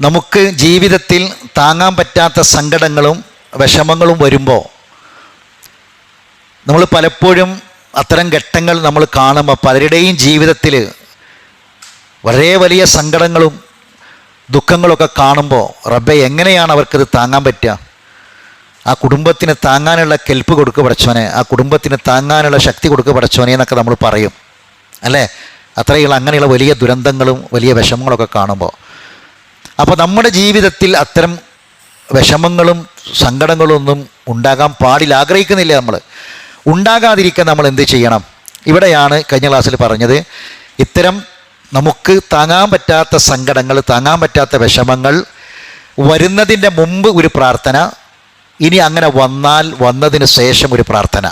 നമുക്ക് ജീവിതത്തിൽ താങ്ങാൻ പറ്റാത്ത സങ്കടങ്ങളും വിഷമങ്ങളും വരുമ്പോൾ നമ്മൾ പലപ്പോഴും അത്തരം ഘട്ടങ്ങൾ നമ്മൾ കാണുമ്പോൾ പലരുടെയും ജീവിതത്തിൽ വളരെ വലിയ സങ്കടങ്ങളും ദുഃഖങ്ങളൊക്കെ കാണുമ്പോൾ റബ്ബേ എങ്ങനെയാണ് അവർക്കിത് താങ്ങാൻ പറ്റുക? ആ കുടുംബത്തിന് താങ്ങാനുള്ള കെൽപ്പ് കൊടുക്കുക പടച്ചോനെ, ആ കുടുംബത്തിന് താങ്ങാനുള്ള ശക്തി കൊടുക്കുക പടച്ചോനെ എന്നൊക്കെ നമ്മൾ പറയും അല്ലേ? അത്രയുള്ള അങ്ങനെയുള്ള വലിയ ദുരന്തങ്ങളും വലിയ വിഷമങ്ങളൊക്കെ കാണുമ്പോൾ, അപ്പോൾ നമ്മുടെ ജീവിതത്തിൽ അത്തരം വിഷമങ്ങളും സങ്കടങ്ങളും ഒന്നും ഉണ്ടാകാൻ പാടില്ല, ആഗ്രഹിക്കുന്നില്ല. നമ്മൾ ഉണ്ടാകാതിരിക്കാൻ നമ്മൾ എന്ത് ചെയ്യണം? ഇവിടെയാണ് കഴിഞ്ഞ ക്ലാസ്സിൽ പറഞ്ഞത്, ഇത്തരം നമുക്ക് താങ്ങാൻ പറ്റാത്ത സങ്കടങ്ങൾ, താങ്ങാൻ പറ്റാത്ത വിഷമങ്ങൾ വരുന്നതിൻ്റെ മുമ്പ് ഒരു പ്രാർത്ഥന, ഇനി അങ്ങനെ വന്നതിന് ശേഷം ഒരു പ്രാർത്ഥന.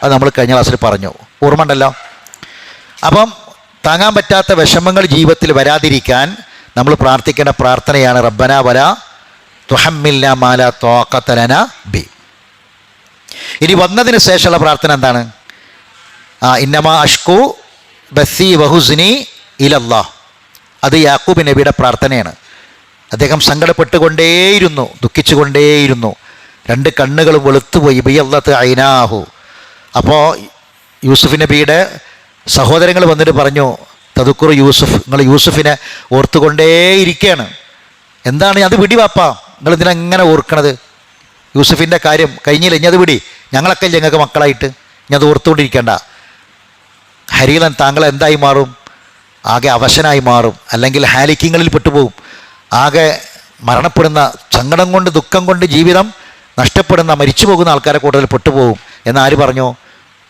അത് നമ്മൾ കഴിഞ്ഞ ക്ലാസ്സിൽ പറഞ്ഞു, ഓർമ്മ ഉണ്ടല്ലോ. അപ്പം താങ്ങാൻ പറ്റാത്ത വിഷമങ്ങൾ ജീവിതത്തിൽ വരാതിരിക്കാൻ നമ്മൾ പ്രാർത്ഥിക്കേണ്ട പ്രാർത്ഥനയാണ് റബ്ബന വലാ തുഹമ്മിൽനാ മാ ലാ ത്വാഖത ലനാ ബി. ഇനി വന്നതിന് ശേഷമുള്ള പ്രാർത്ഥന എന്താണ്? ഇന്നമാ അഷ്കു ബസ്സി വഹുസ്നി ഇലല്ലാഹ്. അത് യാക്കൂബ് നബിയുടെ പ്രാർത്ഥനയാണ്. അദ്ദേഹം സങ്കടപ്പെട്ടുകൊണ്ടേയിരുന്നു, ദുഃഖിച്ചുകൊണ്ടേയിരുന്നു, രണ്ട് കണ്ണുകളും വെളുത്തുപോയി. ബിയല്ലത്ത് ഐനാഹു. അപ്പോൾ യൂസുഫ് നബിയുടെ സഹോദരങ്ങൾ വന്നിട്ട് പറഞ്ഞു, തദുക്കുറു യൂസുഫ്, നിങ്ങൾ യൂസുഫിനെ ഓർത്തുകൊണ്ടേയിരിക്കുകയാണ്. എന്താണ് അത്? വിടി വാപ്പാ, നിങ്ങൾ ഇതിനെ എങ്ങനെ ഓർക്കണത്? യൂസുഫിൻ്റെ കാര്യം കഴിഞ്ഞില്ല, ഇനി അത് വിടി, ഞങ്ങളൊക്കെ ഞങ്ങൾക്ക് മക്കളായിട്ട് ഇനി അത് ഓർത്തുകൊണ്ടിരിക്കേണ്ട. ഹരീലൻ താങ്കൾ എന്തായി മാറും? ആകെ അവശനായി മാറും, അല്ലെങ്കിൽ ഹാലിക്കിങ്ങളിൽ പെട്ടുപോകും, ആകെ മരണപ്പെടുന്ന, സങ്കടം കൊണ്ട് ദുഃഖം കൊണ്ട് ജീവിതം നഷ്ടപ്പെടുന്ന, മരിച്ചു പോകുന്ന ആൾക്കാരെ കൂടുതൽ പെട്ടുപോകും എന്നാര് പറഞ്ഞു?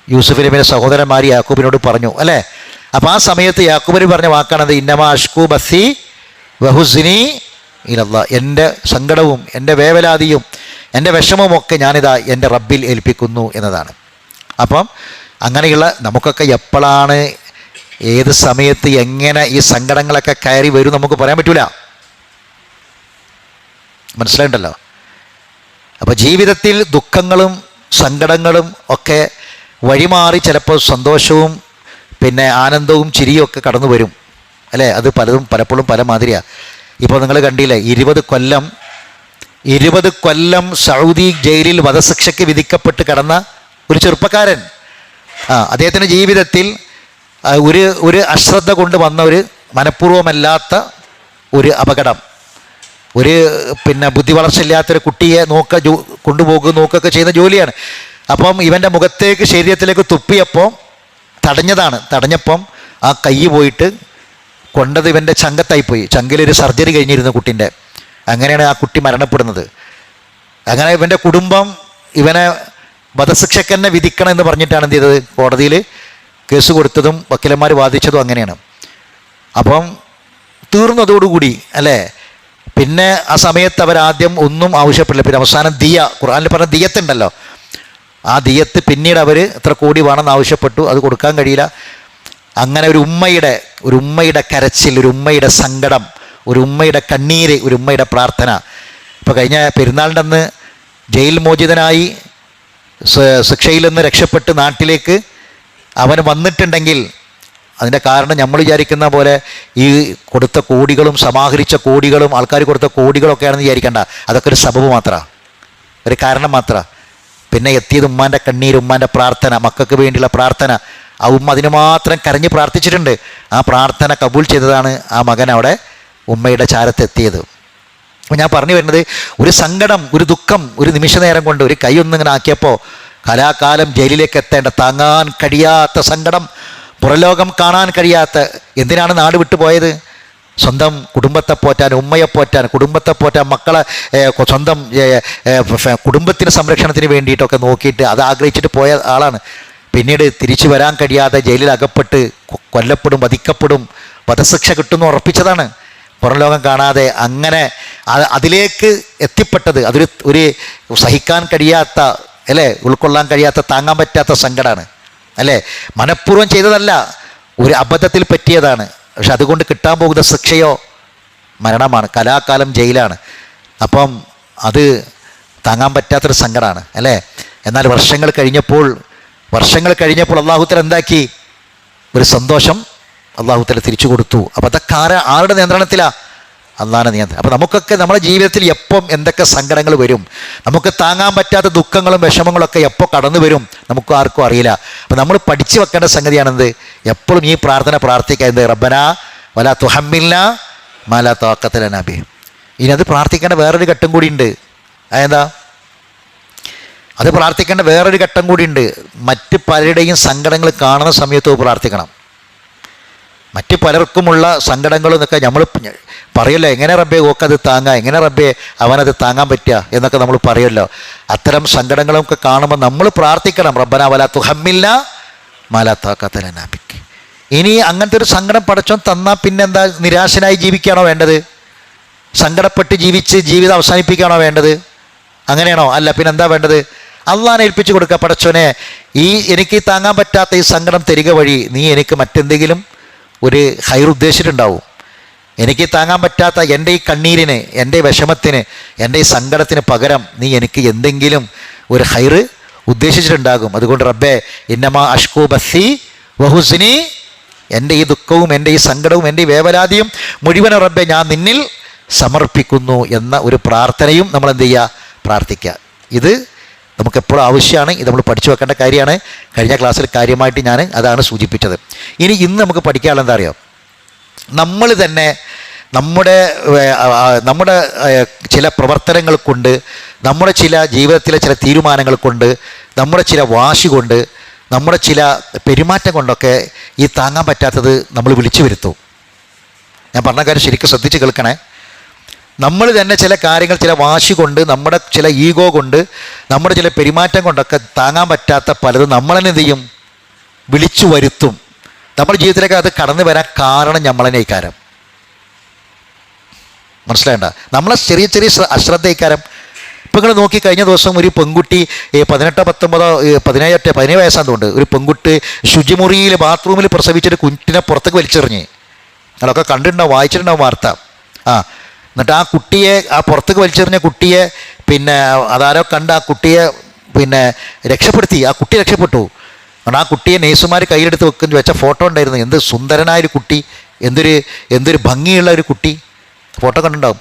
യൂസുഫ് നബിയുടെ സഹോദരന്മാർ യാക്കൂബിനോട് പറഞ്ഞു അല്ലേ? അപ്പോൾ ആ സമയത്ത് യാക്കൂബിന് പറഞ്ഞ വാക്കാണത്, ഇന്നമാ അഷ്കു ബസ്സി വഹുസ്നി ഇലല്ലാഹ്. എൻ്റെ സങ്കടവും എൻ്റെ വേവലാതിയും എൻ്റെ വിഷമവുമൊക്കെ ഞാനിതാ എൻ്റെ റബ്ബിൽ ഏൽപ്പിക്കുന്നു എന്നതാണ്. അപ്പം അങ്ങനെയുള്ള നമുക്കൊക്കെ എപ്പോഴാണ്, ഏത് സമയത്ത്, എങ്ങനെ ഈ സങ്കടങ്ങളൊക്കെ കയറി വരും നമുക്ക് പറയാൻ പറ്റൂല. മനസ്സിലായിട്ടല്ലോ? അപ്പോൾ ജീവിതത്തിൽ ദുഃഖങ്ങളും സങ്കടങ്ങളും ഒക്കെ വഴിമാറി ചിലപ്പോൾ സന്തോഷവും പിന്നെ ആനന്ദവും ചിരിയും ഒക്കെ കടന്നു വരും അല്ലേ? അത് പലപ്പോഴും പല മാതിരിയാണ്. ഇപ്പോൾ നിങ്ങൾ കണ്ടില്ലേ, 20 കൊല്ലം സൗദി ജയിലിൽ വധശിക്ഷയ്ക്ക് വിധിക്കപ്പെട്ട് കിടന്ന ഒരു ചെറുപ്പക്കാരൻ. അദ്ദേഹത്തിൻ്റെ ജീവിതത്തിൽ ഒരു അശ്രദ്ധ കൊണ്ട് വന്ന ഒരു മനഃപൂർവ്വമല്ലാത്ത ഒരു അപകടം, ഒരു പിന്നെ ബുദ്ധി വളർച്ചയില്ലാത്തൊരു കുട്ടിയെ നോക്കൊക്കെ ചെയ്യുന്ന ജോലിയാണ്. അപ്പം ഇവൻ്റെ മുഖത്തേക്ക്, ശരീരത്തിലേക്ക് തുപ്പിയപ്പോൾ തടഞ്ഞപ്പം ആ കൈ പോയിട്ട് കൊണ്ടത് ഇവൻ്റെ ചങ്കത്തായിപ്പോയി. ചങ്കിലൊരു സർജറി കഴിഞ്ഞിരുന്നു കുട്ടീൻ്റെ. അങ്ങനെയാണ് ആ കുട്ടി മരണപ്പെടുന്നത്. അങ്ങനെ ഇവൻ്റെ കുടുംബം ഇവനെ വധശിക്ഷയ്ക്ക് തന്നെ വിധിക്കണം എന്ന് പറഞ്ഞിട്ടാണ് എന്ത് ചെയ്തത്? കോടതിയിൽ കേസ് കൊടുത്തതും വക്കീലന്മാർ വാദിച്ചതും അങ്ങനെയാണ്. അപ്പം തീർന്നതോടുകൂടി അല്ലേ? പിന്നെ ആ സമയത്ത് അവരാദ്യം ഒന്നും ആവശ്യപ്പെടില്ല. പിന്നെ അവസാനം ഖുർആനിൽ പറഞ്ഞ ദിയത്തുണ്ടല്ലോ, ആ ദിയത്ത് പിന്നീട് അവർ എത്ര കോടി വേണമെന്ന് ആവശ്യപ്പെട്ടു, അത് കൊടുക്കാൻ കഴിയില്ല. അങ്ങനെ ഒരു ഉമ്മയുടെ കരച്ചിൽ, ഒരു ഉമ്മയുടെ സങ്കടം, ഒരു ഉമ്മയുടെ കണ്ണീര്, ഒരു ഉമ്മയുടെ പ്രാർത്ഥന. ഇപ്പോൾ കഴിഞ്ഞ പെരുന്നാളിൻ്റെ അന്ന് ജയിൽ മോചിതനായി ശിക്ഷയിൽ നിന്ന് രക്ഷപ്പെട്ട് നാട്ടിലേക്ക് അവൻ വന്നിട്ടുണ്ടെങ്കിൽ അതിൻ്റെ കാരണം നമ്മൾ വിചാരിക്കുന്ന പോലെ ഈ കൊടുത്ത കോടികളും സമാഹരിച്ച കോടികളും ആൾക്കാർ കൊടുത്ത കോടികളൊക്കെ ആണെന്ന് വിചാരിക്കേണ്ട. അതൊക്കെ ഒരു സബബ് മാത്രമാണ്, ഒരു കാരണം മാത്രമാണ്. പിന്നെ എത്തിയത് ഉമ്മാൻ്റെ കണ്ണീര്, ഉമ്മാൻ്റെ പ്രാർത്ഥന, മക്കൾക്ക് വേണ്ടിയുള്ള പ്രാർത്ഥന. ആ ഉമ്മ അതിന് മാത്രം കരഞ്ഞ് പ്രാർത്ഥിച്ചിട്ടുണ്ട്. ആ പ്രാർത്ഥന കബൂൽ ചെയ്തതാണ് ആ മകൻ അവിടെ ഉമ്മയുടെ ചാരത്തെത്തിയത്. അപ്പോൾ ഞാൻ പറഞ്ഞു വരുന്നത്, ഒരു സങ്കടം, ഒരു ദുഃഖം, ഒരു നിമിഷ നേരം കൊണ്ട് ഒരു കൈ ഒന്നിങ്ങനെ ആക്കിയപ്പോൾ കലാകാലം ജയിലിലേക്ക് എത്തേണ്ട, താങ്ങാൻ കഴിയാത്ത സങ്കടം, പുറലോകം കാണാൻ കഴിയാത്ത. എന്തിനാണ് നാട് വിട്ടു പോയത്? സ്വന്തം കുടുംബത്തെ പോറ്റാൻ, ഉമ്മയെ പോറ്റാൻ, കുടുംബത്തെ പോറ്റാൻ, മക്കളെ സ്വന്തം കുടുംബത്തിന് സംരക്ഷണത്തിന് വേണ്ടിയിട്ടൊക്കെ നോക്കിയിട്ട് അത് ആഗ്രഹിച്ചിട്ട് പോയ ആളാണ്. പിന്നീട് തിരിച്ചു വരാൻ കഴിയാതെ ജയിലിൽ അകപ്പെട്ട് കൊല്ലപ്പെടും, വധിക്കപ്പെടും, വധശിക്ഷ കിട്ടുമെന്ന് ഉറപ്പിച്ചതാണ്. പുറം ലോകം കാണാതെ അങ്ങനെ അതിലേക്ക് എത്തിപ്പെട്ടത് ഒരു സഹിക്കാൻ കഴിയാത്ത അല്ലേ, ഉൾക്കൊള്ളാൻ കഴിയാത്ത, താങ്ങാൻ പറ്റാത്ത സങ്കടമാണ് അല്ലേ? മനഃപൂർവ്വം ചെയ്തതല്ല, ഒരു അബദ്ധത്തിൽ പറ്റിയതാണ്. പക്ഷെ അതുകൊണ്ട് കിട്ടാൻ പോകുന്ന ശിക്ഷയോ മരണമാണ്, കലാകാലം ജയിലാണ്. അപ്പം അത് താങ്ങാൻ പറ്റാത്തൊരു സങ്കടമാണ് അല്ലേ? എന്നാൽ വർഷങ്ങൾ കഴിഞ്ഞപ്പോൾ അള്ളാഹുത്തല എന്താക്കി? ഒരു സന്തോഷം അള്ളാഹുത്തല തിരിച്ചു കൊടുത്തു. അപ്പോൾ അതൊക്കെ ആരുടെ നിയന്ത്രണത്തിലാണ്? അള്ളാഹുവിൻ്റെ നിയന്ത്രണം. അപ്പോൾ നമുക്കൊക്കെ നമ്മുടെ ജീവിതത്തിൽ എപ്പം എന്തൊക്കെ സങ്കടങ്ങൾ വരും, നമുക്ക് താങ്ങാൻ പറ്റാത്ത ദുഃഖങ്ങളും വിഷമങ്ങളൊക്കെ എപ്പോൾ കടന്നു വരും നമുക്ക് ആർക്കും അറിയില്ല. അപ്പോൾ നമ്മൾ പഠിച്ചു വെക്കേണ്ട സംഗതിയാണെന്ത്, എപ്പോഴും ഈ പ്രാർത്ഥന പ്രാർത്ഥിക്കുന്നത് റബ്ബനാ വലാ തുഹമ്മിൽനാ മാ ലാ ത്വാഖത ലനാ ബിഹി. ഇനി അത് പ്രാർത്ഥിക്കേണ്ട വേറൊരു ഘട്ടം കൂടി ഉണ്ട്. അതെന്താ? അത് പ്രാർത്ഥിക്കേണ്ട വേറൊരു ഘട്ടം കൂടി ഉണ്ട്. മറ്റ് പലരുടെയും സങ്കടങ്ങൾ കാണുന്ന സമയത്ത് പ്രാർത്ഥിക്കണം. മറ്റ് പലർക്കുമുള്ള സങ്കടങ്ങളും എന്നൊക്കെ നമ്മൾ പറയുമല്ലോ, എങ്ങനെ റബ്ബേ ഓക്കത് താങ്ങാം, എങ്ങനെ റബ്ബേ അവനത് താങ്ങാൻ പറ്റുക എന്നൊക്കെ നമ്മൾ പറയുമല്ലോ. അത്തരം സങ്കടങ്ങളൊക്കെ കാണുമ്പോൾ നമ്മൾ പ്രാർത്ഥിക്കണം, റബ്ബനാ വലാ തുഹമ്മിൽനാ മാ ലാ ത്വാഖത ലനാ ബിഹി. ഇനി അങ്ങനത്തെ ഒരു സങ്കടം പടച്ചോൻ തന്നാൽ പിന്നെന്താ, നിരാശനായി ജീവിക്കുകയാണോ വേണ്ടത്? സങ്കടപ്പെട്ട് ജീവിച്ച് ജീവിതം അവസാനിപ്പിക്കുകയാണോ വേണ്ടത്? അങ്ങനെയാണോ? അല്ല, പിന്നെന്താ വേണ്ടത്? അള്ളാഹിനെ ഏൽപ്പിച്ചു കൊടുക്കുക. പടച്ചോനെ, എനിക്ക് താങ്ങാൻ പറ്റാത്ത ഈ സങ്കടം തരിക വഴി നീ എനിക്ക് മറ്റെന്തെങ്കിലും ഒരു ഹൈർ ഉദ്ദേശിച്ചിട്ടുണ്ടാവും. എനിക്ക് താങ്ങാൻ പറ്റാത്ത എൻ്റെ ഈ കണ്ണീരിന്, എൻ്റെ വിഷമത്തിന്, എൻ്റെ ഈ സങ്കടത്തിന് പകരം നീ എനിക്ക് എന്തെങ്കിലും ഒരു ഹൈർ ഉദ്ദേശിച്ചിട്ടുണ്ടാകും. അതുകൊണ്ട് റബ്ബേ ഇന്നമാ അഷ്കൂ ബസ്സി വഹുസ്നി, എൻ്റെ ഈ ദുഃഖവും എൻ്റെ ഈ സങ്കടവും എൻ്റെ ഈ വേവലാതിയും മുഴുവനും റബ്ബേ ഞാൻ നിന്നിൽ സമർപ്പിക്കുന്നു എന്ന ഒരു പ്രാർത്ഥനയും നമ്മൾ എന്ത് ചെയ്യുക, പ്രാർത്ഥിക്കുക. ഇത് നമുക്കെപ്പോഴും ആവശ്യമാണ്. ഇത് നമ്മൾ പഠിച്ചു വെക്കേണ്ട കാര്യമാണ്. കഴിഞ്ഞ ക്ലാസ്സിൽ കാര്യമായിട്ട് ഞാൻ അതാണ് സൂചിപ്പിച്ചത്. ഇനി ഇന്ന് നമുക്ക് പഠിക്കാനുള്ള എന്താ അറിയാം, നമ്മൾ തന്നെ നമ്മുടെ ചില പ്രവർത്തനങ്ങൾ കൊണ്ട്, നമ്മുടെ ചില ജീവിതത്തിലെ ചില തീരുമാനങ്ങൾ കൊണ്ട്, നമ്മുടെ ചില വാശി കൊണ്ട്, നമ്മുടെ ചില പെരുമാറ്റം കൊണ്ടൊക്കെ ഈ താങ്ങാൻ പറ്റാത്തത് നമ്മൾ വിളിച്ചു വരുത്തും. ഞാൻ പറഞ്ഞ കാര്യം ശരിക്കും ശ്രദ്ധിച്ച് കേൾക്കണേ. നമ്മൾ തന്നെ ചില കാര്യങ്ങൾ, ചില വാശി കൊണ്ട്, നമ്മുടെ ചില ഈഗോ കൊണ്ട്, നമ്മുടെ ചില പെരുമാറ്റം കൊണ്ടൊക്കെ താങ്ങാൻ പറ്റാത്ത പലതും നമ്മൾ തന്നെ എന്ത് ചെയ്യും, വിളിച്ചു വരുത്തും. നമ്മുടെ ജീവിതത്തിലേക്ക് അത് കടന്നു വരാൻ കാരണം നമ്മൾ തന്നെ ഇക്കാരം. മനസ്സിലാവേണ്ട, നമ്മളെ ചെറിയ ചെറിയ അശ്രദ്ധ ഇക്കാരം. ഇപ്പം നിങ്ങൾ നോക്കി, കഴിഞ്ഞ ദിവസം ഒരു പെൺകുട്ടി 17 വയസ്സാകുന്നുണ്ട്, ഒരു പെൺകുട്ടി ശുചിമുറിയിൽ ബാത്റൂമിൽ പ്രസവിച്ചിട്ട് കുഞ്ഞിനെ പുറത്തേക്ക് വലിച്ചെറിഞ്ഞ്. നിങ്ങളൊക്കെ കണ്ടിട്ടുണ്ടാവും, വായിച്ചിട്ടുണ്ടാവും വാർത്ത. എന്നിട്ട് ആ കുട്ടിയെ, ആ പുറത്തേക്ക് വലിച്ചെറിഞ്ഞ കുട്ടിയെ പിന്നെ അതാരോ കണ്ട് ആ കുട്ടിയെ പിന്നെ രക്ഷപ്പെടുത്തി. ആ കുട്ടി രക്ഷപ്പെട്ടു. കാരണം ആ കുട്ടിയെ നേഴ്സുമാർ കയ്യിലെടുത്ത് വെച്ച ഫോട്ടോ ഉണ്ടായിരുന്നു. എന്ത് സുന്ദരനായൊരു കുട്ടി, എന്തൊരു ഭംഗിയുള്ള ഒരു കുട്ടി, ഫോട്ടോ കണ്ടിട്ടുണ്ടാവും.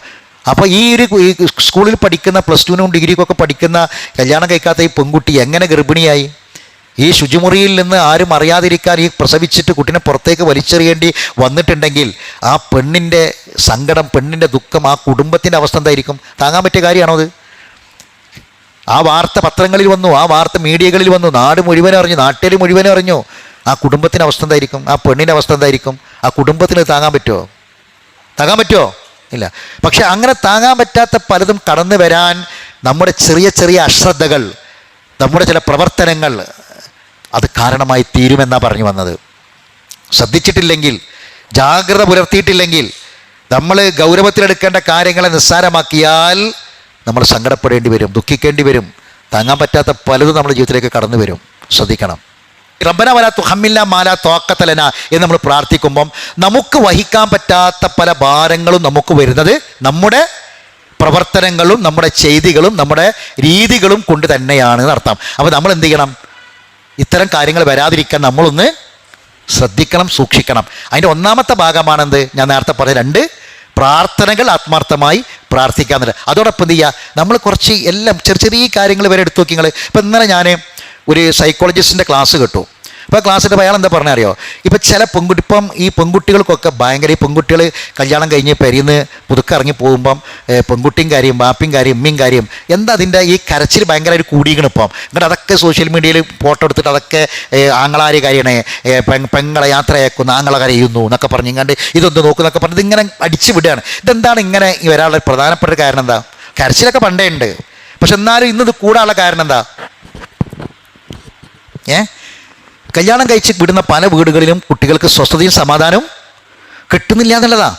അപ്പോൾ ഈ സ്കൂളിൽ പഠിക്കുന്ന +2 ഡിഗ്രിക്കൊക്കെ പഠിക്കുന്ന കല്യാണം കഴിക്കാത്ത ഈ പെൺകുട്ടി എങ്ങനെ ഗർഭിണിയായി? ഈ ശുചിമുറിയിൽ നിന്ന് ആരും അറിയാതിരിക്കാൻ ഈ പ്രസവിച്ചിട്ട് കുട്ടീനെ പുറത്തേക്ക് വലിച്ചെറിയേണ്ടി വന്നിട്ടുണ്ടെങ്കിൽ ആ പെണ്ണിൻ്റെ സങ്കടം, പെണ്ണിൻ്റെ ദുഃഖം, ആ കുടുംബത്തിൻ്റെ അവസ്ഥ എന്തായിരിക്കും? താങ്ങാൻ പറ്റിയ കാര്യമാണോ അത്? ആ വാർത്ത പത്രങ്ങളിൽ വന്നു, ആ വാർത്ത മീഡിയകളിൽ വന്നു, നാട് മുഴുവനും അറിഞ്ഞു, നാട്ടിൽ മുഴുവനും അറിഞ്ഞു. ആ കുടുംബത്തിൻ്റെ അവസ്ഥ എന്തായിരിക്കും? ആ പെണ്ണിൻ്റെ അവസ്ഥ എന്തായിരിക്കും? ആ കുടുംബത്തിന് താങ്ങാൻ പറ്റുമോ? താങ്ങാൻ പറ്റുമോ? ഇല്ല. പക്ഷെ അങ്ങനെ താങ്ങാൻ പറ്റാത്ത പലതും കടന്നു വരാൻ നമ്മുടെ ചെറിയ ചെറിയ അശ്രദ്ധകൾ, നമ്മുടെ ചില പ്രവർത്തനങ്ങൾ അത് കാരണമായി തീരുമെന്നാണ് പറഞ്ഞു വന്നത്. ശ്രദ്ധിച്ചിട്ടില്ലെങ്കിൽ, ജാഗ്രത പുലർത്തിയിട്ടില്ലെങ്കിൽ, നമ്മൾ ഗൗരവത്തിലെടുക്കേണ്ട കാര്യങ്ങളെ നിസ്സാരമാക്കിയാൽ നമ്മൾ സങ്കടപ്പെടേണ്ടി വരും, ദുഃഖിക്കേണ്ടി വരും. താങ്ങാൻ പറ്റാത്ത പലതും നമ്മുടെ ജീവിതത്തിലേക്ക് കടന്നു വരും. ശ്രദ്ധിക്കണം. റബ്ബനാ വലാ തുഹമ്മിൽനാ മാ ലാ ത്വാഖത ലനാ എന്ന് നമ്മൾ പ്രാർത്ഥിക്കുമ്പം നമുക്ക് വഹിക്കാൻ പറ്റാത്ത പല ഭാരങ്ങളും നമുക്ക് വരുന്നത് നമ്മുടെ പ്രവർത്തനങ്ങളും നമ്മുടെ ചെയ്തികളും നമ്മുടെ രീതികളും കൊണ്ട് തന്നെയാണ് എന്നർത്ഥം. അപ്പോൾ നമ്മൾ എന്ത് ചെയ്യണം? ഇത്തരം കാര്യങ്ങൾ വരാതിരിക്കാൻ നമ്മളൊന്ന് ശ്രദ്ധിക്കണം, സൂക്ഷിക്കണം. അതിൻ്റെ ഒന്നാമത്തെ ഭാഗമാണെന്ത്? ഞാൻ നേരത്തെ പറഞ്ഞ 2 പ്രാർത്ഥനകൾ ആത്മാർത്ഥമായി പ്രാർത്ഥിക്കാമെന്നുള്ളത്. അതോടൊപ്പം എന്ത് ചെയ്യുക, നമ്മൾ കുറച്ച് എല്ലാം ചെറിയ ചെറിയ കാര്യങ്ങൾ വരെ എടുത്തു നോക്കി. ഇപ്പം ഇന്നലെ ഞാൻ ഒരു സൈക്കോളജിസ്റ്റിൻ്റെ ക്ലാസ് കേട്ടു. അപ്പോൾ ക്ലാസ്സിൻ്റെ അയാൾ എന്താ പറഞ്ഞാൽ അറിയോ, ഇപ്പം ചില ഇപ്പം ഈ പെൺകുട്ടികൾക്കൊക്കെ ഭയങ്കര, ഈ പെൺകുട്ടികൾ കല്യാണം കഴിഞ്ഞ് പെരിന്ന് പുതുക്കിറങ്ങി പോകുമ്പം പെൺകുട്ടിയും കാര്യം, ബാപ്പിയും കാര്യം, ഉമ്മയും കാര്യം, എന്താ അതിൻ്റെ ഈ കരച്ചിൽ ഭയങ്കരമായിട്ട് കൂടിയിരിക്കണം ഇപ്പം. എന്നിട്ട് അതൊക്കെ സോഷ്യൽ മീഡിയയിൽ ഫോട്ടോ എടുത്തിട്ട് അതൊക്കെ ആങ്ങളാര് കാര്യണേ, പെങ്ങളെ യാത്ര അയക്കുന്നു, ആങ്ങളെ കരയുന്നു എന്നൊക്കെ പറഞ്ഞ് ഇങ്ങാണ്ട് ഇതൊന്ന് നോക്കുന്നൊക്കെ പറഞ്ഞത് ഇങ്ങനെ അടിച്ചു വിടുകയാണ്. ഇതെന്താണ് ഇങ്ങനെ ഈ ഒരാളുടെ പ്രധാനപ്പെട്ട കാരണം? എന്താ? കരച്ചിലൊക്കെ പണ്ടേ ഉണ്ട്, പക്ഷെ എന്നാലും ഇന്നത് കൂടാനുള്ള കാരണം എന്താ? കല്യാണം കഴിച്ച് വിടുന്ന പല വീടുകളിലും കുട്ടികൾക്ക് സ്വസ്ഥതയും സമാധാനവും കിട്ടുന്നില്ല എന്നുള്ളതാ.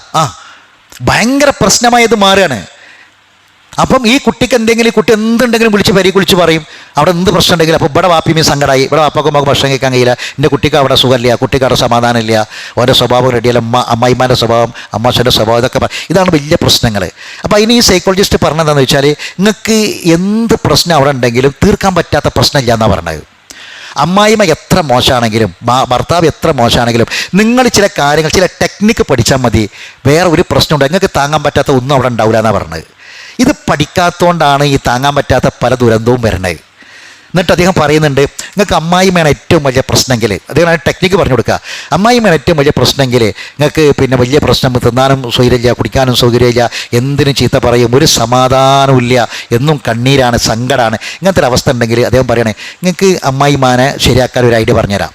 ഭയങ്കര പ്രശ്നമായത് മാറുകയാണ്. അപ്പം ഈ കുട്ടിക്ക് എന്തെങ്കിലും, ഈ കുട്ടി എന്തുണ്ടെങ്കിലും വിളിച്ച് പറയും, അവിടെ എന്ത് പ്രശ്നം ഉണ്ടെങ്കിലും. അപ്പോൾ ഇവിടെ വാപ്പിയും സങ്കടമായി, ഇവിടെ വാപ്പാക്കും നമുക്ക് ഭക്ഷണം കഴിക്കാൻ കഴിയില്ല, എൻ്റെ കുട്ടിക്ക് അവിടെ സുഖമില്ല, കുട്ടിക്ക് അവിടെ സമാധാനമില്ല, ഓരോ സ്വഭാവം റെഡിയല്ല, അമ്മായിമാൻ്റെ സ്വഭാവം, അമ്മാച്ചൻ്റെ സ്വഭാവം, ഇതൊക്കെ ഇതാണ് വലിയ പ്രശ്നങ്ങൾ. അപ്പോൾ അതിന് ഈ സൈക്കോളജിസ്റ്റ് പറഞ്ഞതെന്ന് വെച്ചാൽ, നിങ്ങൾക്ക് എന്ത് പ്രശ്നം അവിടെ ഉണ്ടെങ്കിലും തീർക്കാൻ പറ്റാത്ത പ്രശ്നമില്ല എന്നാണ് പറഞ്ഞത്. അമ്മായിമ്മ എത്ര മോശമാണെങ്കിലും ഭർത്താവ് എത്ര മോശമാണെങ്കിലും നിങ്ങൾ ചില കാര്യങ്ങൾ, ചില ടെക്നിക്ക് പഠിച്ചാൽ മതി, വേറെ ഒരു പ്രശ്നമുണ്ട്, നിങ്ങൾക്ക് താങ്ങാൻ പറ്റാത്ത ഒന്നും അവിടെ ഉണ്ടാവില്ല എന്നാണ് പറഞ്ഞത്. ഇത് പഠിക്കാത്തതുകൊണ്ടാണ് ഈ താങ്ങാൻ പറ്റാത്ത പല ദുരന്തവും വരണത്. എന്നിട്ട് അദ്ദേഹം പറയുന്നുണ്ട്, നിങ്ങൾക്ക് അമ്മായിമ്മയാണ് ഏറ്റവും വലിയ പ്രശ്നമെങ്കിൽ, അദ്ദേഹം ടെക്നിക്ക് പറഞ്ഞു കൊടുക്കുക, അമ്മായിമ്മയാണ് ഏറ്റവും വലിയ പ്രശ്നമെങ്കിൽ നിങ്ങൾക്ക് പിന്നെ വലിയ പ്രശ്നം, തിന്നാനും സൗകര്യമില്ല, കുടിക്കാനും സൗകര്യമില്ല, എന്തിനും ചീത്ത പറയും, ഒരു സമാധാനമില്ല, എന്നും കണ്ണീരാണ്, സങ്കടമാണ്, ഇങ്ങനത്തെ ഒരു അവസ്ഥ ഉണ്ടെങ്കിൽ അദ്ദേഹം പറയണേ നിങ്ങൾക്ക് അമ്മായിമാനെ ശരിയാക്കാൻ ഒരു ഐഡിയ പറഞ്ഞുതരാം.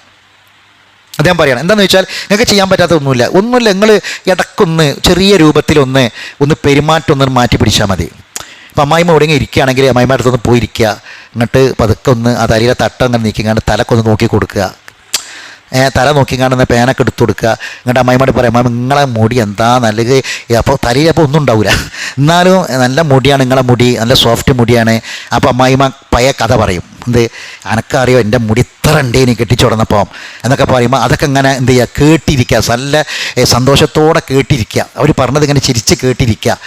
അദ്ദേഹം പറയണം എന്താണെന്ന് വെച്ചാൽ, നിങ്ങൾക്ക് ചെയ്യാൻ പറ്റാത്ത ഒന്നുമില്ല, നിങ്ങൾ ഇടയ്ക്കൊന്ന് ചെറിയ രൂപത്തിലൊന്ന് പെരുമാറ്റം ഒന്ന് മാറ്റി പിടിച്ചാൽ മതി. ഇപ്പം അമ്മായിമ്മ ഒടുങ്ങി ഇരിക്കുകയാണെങ്കിൽ അമ്മായിമ്മ അടുത്തൊന്ന് പോയിരിക്കുക, എന്നിട്ട് പതുക്കെ ഒന്ന് ആ തലയിലെ തട്ടം അങ്ങനെ നീക്കിക്കാണ്ട് തലക്കൊന്ന് നോക്കി കൊടുക്കുക, തല നോക്കിക്കാണ്ട് പേനൊക്കെ എടുത്തു കൊടുക്കുക. എന്നിട്ട് അമ്മായിമ്മയോട് പറയാം, അമ്മായിമ്മ നിങ്ങളെ മുടി എന്താ നല്ലത്, അപ്പോൾ തലയിൽ അപ്പോൾ ഒന്നും ഉണ്ടാവില്ല, എന്നാലും നല്ല മുടിയാണ് നിങ്ങളെ മുടി, നല്ല സോഫ്റ്റ് മുടിയാണ്. അപ്പോൾ അമ്മായിമ്മ പഴയ കഥ പറയും, എന്ത് അനക്കറിയോ എൻ്റെ മുടി ഇത്ര ഉണ്ടേനി കെട്ടിച്ചുടന്നപ്പോൾ എന്നൊക്കെ പറയുമ്പോൾ അതൊക്കെ ഇങ്ങനെ എന്ത് ചെയ്യുക, കേട്ടിരിക്കുക, നല്ല സന്തോഷത്തോടെ കേട്ടിരിക്കുക, അവർ പറഞ്ഞത് ഇങ്ങനെ ചിരിച്ച് കേട്ടിരിക്കുക.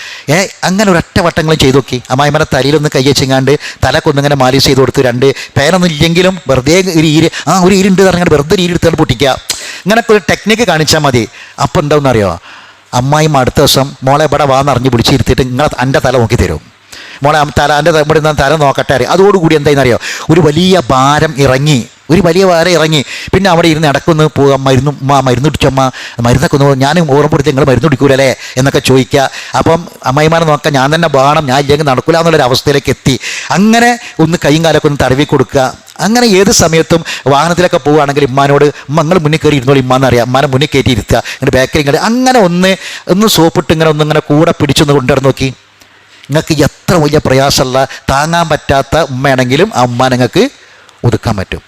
അങ്ങനെ ഒരൊറ്റ വട്ടങ്ങളും ചെയ്തു നോക്കി. അമ്മായിമ്മയുടെ തലയിലൊന്ന് കൈ വെച്ചിങ്ങാണ്ട് തലക്കൊന്നിങ്ങനെ മാലിഷ് ചെയ്ത് കൊടുത്ത്, രണ്ട് പേനൊന്നും ഇല്ലെങ്കിലും വെറുതെ ഒരു ഈരുണ്ട് പറഞ്ഞാൽ വെറുതെ ഒരു ഈരെടുത്താണ് പൊട്ടിക്കുക. ഇങ്ങനൊക്കെ ഒരു ടെക്നിക്ക് കാണിച്ചാൽ മതി. അപ്പോൾ എന്താണെന്ന് അറിയോ, അമ്മായിമ്മ അടുത്ത ദിവസം മോളെ ഇവിടെ വാന്നറിഞ്ഞ് പിടിച്ചിരുത്തിയിട്ട് എൻ്റെ തല നോക്കി തരും. മോളെ എൻ്റെ ഇവിടെ നിന്ന് തല നോക്കട്ടെ അറിയാം. അതോടുകൂടി എന്താണെന്നറിയോ, ഒരു വലിയ ഭാരം ഇറങ്ങി, പിന്നെ അവിടെ ഇരുന്ന് ഇടക്കൊന്ന് പോകാം, മരുന്ന് കുടിച്ചമ്മ, മരുന്നൊക്കെ ഒന്ന് ഞാൻ ഓർമ്മപ്പെടുത്തി നിങ്ങൾ മരുന്ന് കുടിക്കൂലല്ലേ എന്നൊക്കെ ചോദിക്കുക. അപ്പം അമ്മായിമാരെ നോക്കാം, ഞാൻ തന്നെ വേണം, ഞാൻ ഇല്ലെങ്കിൽ നടക്കില്ല എന്നുള്ളൊരു അവസ്ഥയിലേക്ക് എത്തി. അങ്ങനെ ഒന്ന് കൈയും കാലൊക്കെ ഒന്ന് തടവി കൊടുക്കുക. അങ്ങനെ ഏത് സമയത്തും വാഹനത്തിലൊക്കെ പോവുകയാണെങ്കിൽ ഇമ്മാനോട് നിങ്ങൾ മുന്നിൽ കയറി ഇരുന്നോളൂ, ഇമ്മാന്ന് അറിയാം, ഇമ്മാനെ മുന്നിൽ കയറ്റി ഇരുത്തുക, ഇങ്ങനെ ബാക്കിൽ ഇങ്ങനെ അങ്ങനെ ഒന്ന് സോപ്പിട്ട് ഇങ്ങനെ കൂടെ പിടിച്ചൊന്ന് കൊണ്ടുവന്ന് നോക്കി. നിങ്ങൾക്ക് എത്ര വലിയ പ്രയാസമുള്ള താങ്ങാൻ പറ്റാത്ത ഉമ്മയാണെങ്കിലും ആ ഉമ്മ നിങ്ങൾക്ക് ഒതുക്കാൻ പറ്റും.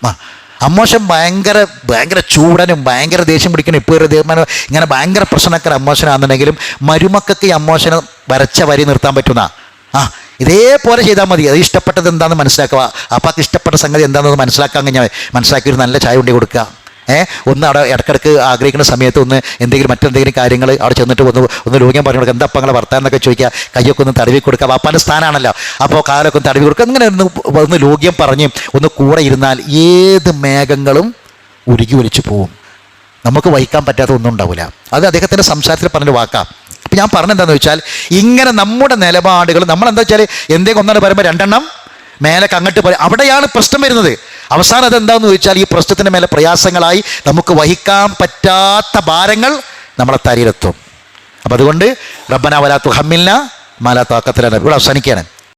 അമ്മോശൻ ഭയങ്കര ചൂടനും ഭയങ്കര ദേഷ്യം പിടിക്കണം, ഇപ്പോൾ ഇങ്ങനെ ഭയങ്കര പ്രശ്നക്കാർ അമ്മോശനാണെന്നുണ്ടെങ്കിലും മരുമക്കൾക്ക് ഈ അമ്മോശനെ വരച്ച വരി നിർത്താൻ പറ്റുന്ന ഇതേപോലെ ചെയ്താൽ മതി. അത് ഇഷ്ടപ്പെട്ടത് എന്താണെന്ന് മനസ്സിലാക്കുക, അപ്പാക്ക് ഇഷ്ടപ്പെട്ട സംഗതി എന്താണെന്ന് മനസ്സിലാക്കാൻ കഴിഞ്ഞാൽ മനസ്സിലാക്കി ഒരു നല്ല ചായ കൊണ്ടു കൊടുക്കുക. ഒന്ന് അവിടെ ഇടയ്ക്കിടയ്ക്ക് ആഗ്രഹിക്കുന്ന സമയത്ത് ഒന്ന് മറ്റെന്തെങ്കിലും കാര്യങ്ങൾ അവിടെ ചെന്നിട്ട് ഒന്ന് ലോക്യം പറഞ്ഞു കൊടുക്കുക, എന്താ പങ്ങളെ വർത്താനൊക്കെ ചോദിക്കുക, കയ്യൊക്കെ ഒന്ന് തടവി കൊടുക്കുക, വാപ്പാൻ്റെ സ്ഥാനമാണല്ലോ, അപ്പോൾ കാലൊക്കെ ഒന്ന് തടവി കൊടുക്കുക. ഇങ്ങനെ ഒന്ന് ലോക്യം പറഞ്ഞ് ഒന്ന് കൂടെ ഇരുന്നാൽ ഏത് മേഘങ്ങളും ഉരുകി ഒലിച്ചു പോവും, നമുക്ക് വഹിക്കാൻ പറ്റാത്ത ഒന്നും ഉണ്ടാവില്ല. അത് അദ്ദേഹത്തിൻ്റെ സംസാരത്തിൽ പറഞ്ഞൊരു വാക്കാം. അപ്പം ഞാൻ പറഞ്ഞെന്താണെന്ന് വെച്ചാൽ, ഇങ്ങനെ നമ്മുടെ നിലപാടുകൾ നമ്മളെന്താ വെച്ചാൽ എന്തെങ്കിലും ഒന്നാണ് പറയുമ്പോൾ രണ്ടെണ്ണം മേലേക്ക് അങ്ങോട്ട് പറയും, അവിടെയാണ് പ്രശ്നം വരുന്നത്. അവസാനം അതെന്താണെന്ന് ചോദിച്ചാൽ, ഈ പ്രശ്നത്തിൻ്റെ മേലെ പ്രയാസങ്ങളായി നമുക്ക് വഹിക്കാൻ പറ്റാത്ത ഭാരങ്ങൾ നമ്മളെ തലയിലെത്തും. അപ്പം അതുകൊണ്ട് റബ്ബനാ വലാ തുഹമ്മിൽനാ മാ ലാ താഖത ലനാ ഇവിടെ അവസാനിക്കുകയാണ്.